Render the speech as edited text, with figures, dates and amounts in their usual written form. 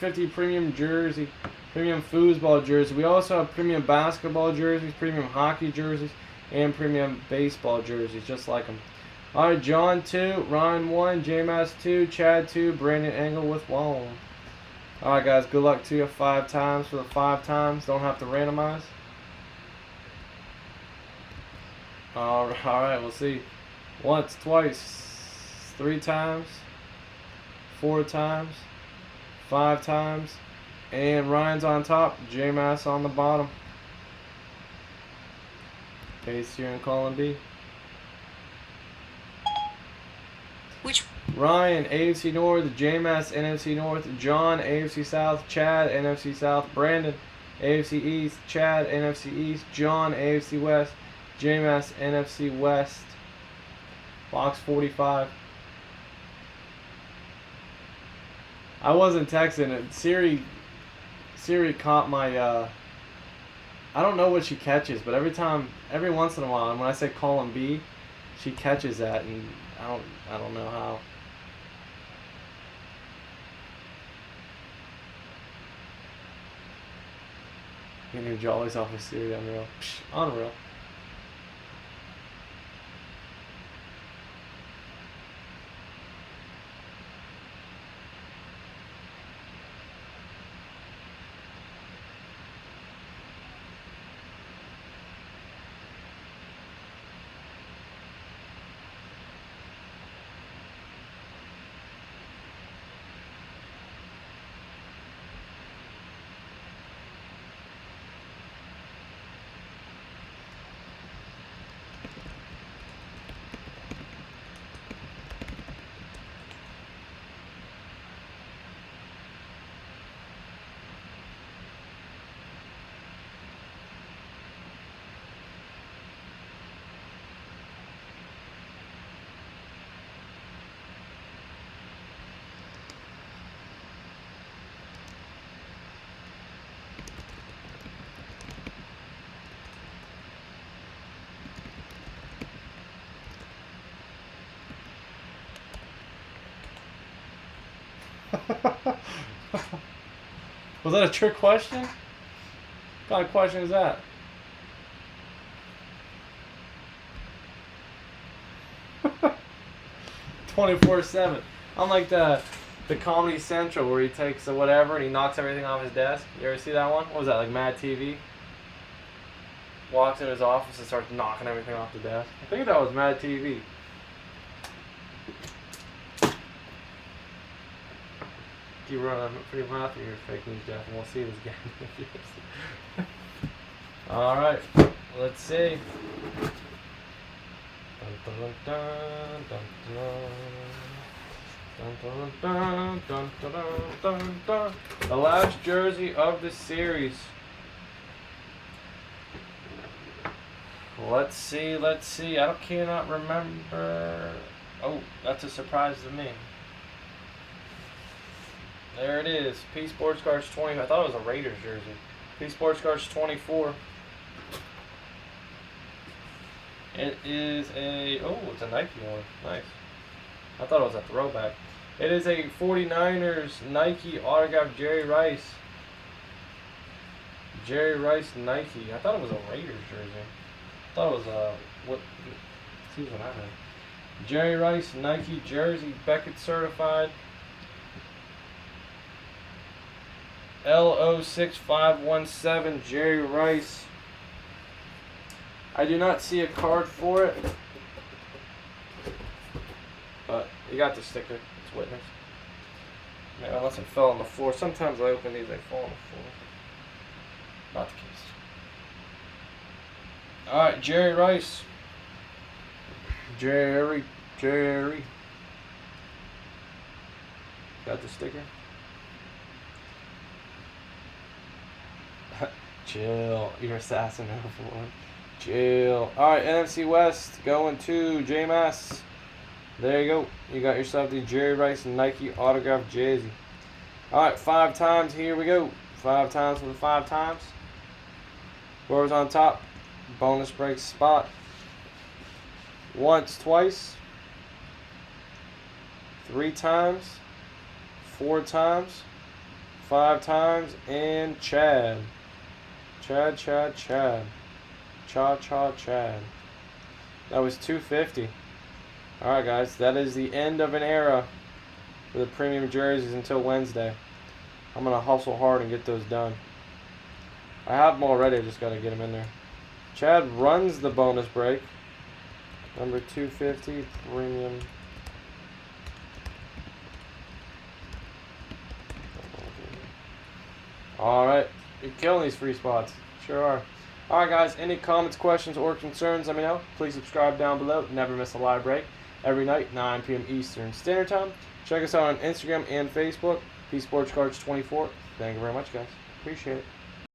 50 premium jersey, premium foosball jersey. We also have premium basketball jerseys, premium hockey jerseys, and premium baseball jerseys, just like them. All right, John 2, Ryan 1, J-Mass 2, Chad 2, Brandon Engel with 1. All right, guys, good luck to you 5 times for the 5 times. Don't have to randomize. All right, we'll see. Once, twice, 3 times, 4 times, 5 times, and Ryan's on top, J-Mass on the bottom. Paste here in column B. Which? Ryan, AFC North, J-Mass, NFC North, John, AFC South, Chad, NFC South, Brandon, AFC East, Chad, NFC East, John, AFC West, J-Mass, NFC West. Box 45. I wasn't texting it. Siri caught my, I don't know what she catches, but every once in a while, and when I say column B, she catches that, and I don't know how. Getting jollies off of Siri, unreal. Unreal. Was that a trick question? What kind of question is that? "24/7. I'm like the Comedy Central where he takes a whatever and he knocks everything off his desk. You ever see that one? What was that, like Mad TV? Walks in his office and starts knocking everything off the desk. I think that was Mad TV. You run a pretty mouth of your fake news, Jeff, and we'll see this again. Alright, let's see. Dun, dun, dun, dun, dun, dun, dun, dun, dun, dun. The last jersey of the series. Let's see. I cannot remember. Oh, that's a surprise to me. There it is. P-SPORTSCARDS 20. I thought it was a Raiders jersey. P-SPORTSCARDS 24. It is a... Oh, it's a Nike one. Nice. I thought it was a throwback. It is a 49ers Nike autographed Jerry Rice. Jerry Rice Nike. I thought it was a Raiders jersey. I thought it was a... What? Let's see what I had. Jerry Rice Nike jersey. Beckett certified. L06517 Jerry Rice. I do not see a card for it, but you got the sticker. It's witness. Yeah, unless it fell on the floor. Sometimes I open these, they fall on the floor. Not the case. Alright, Jerry Rice. Jerry. Got the sticker? Chill. You're assassin over one. Chill. Alright, NFC West going to J-Mass. There you go. You got yourself the Jerry Rice Nike autographed jersey. Alright, 5 times. Here we go. 5 times for the 5 times. Whoever's on top, bonus break spot. Once, twice. 3 times. 4 times. 5 times. And Chad. Chad. Chad. Chad. That was 250. Alright, guys. That is the end of an era for the premium jerseys until Wednesday. I'm going to hustle hard and get those done. I have them already. I just got to get them in there. Chad runs the bonus break. Number 250, premium. Alright. You're killing these free spots. Sure are. Alright, guys. Any comments, questions, or concerns, let me know. Please subscribe down below. Never miss a live break. Every night, 9 p.m. Eastern Standard Time. Check us out on Instagram and Facebook. P-SPORTSCARDS24. Thank you very much, guys. Appreciate it.